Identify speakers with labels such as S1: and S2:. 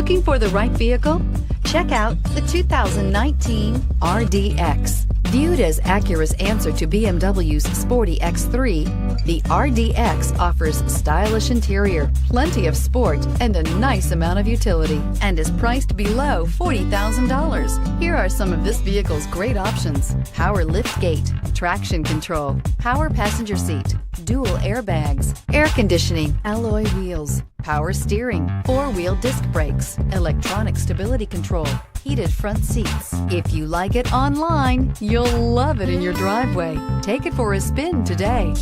S1: Looking for the right vehicle? Check out the 2019 RDX. Viewed as Acura's answer to BMW's sporty X3, the RDX offers stylish interior, plenty of sport, and a nice amount of utility, and is priced below $40,000. Here are some of this vehicle's great options: power liftgate, traction control, power passenger seat, dual airbags, air conditioning, alloy wheels, power steering, four-wheel disc brakes, electronic stability control, heated front seats. If you like it online, you'll love it in your driveway. Take it for a spin today.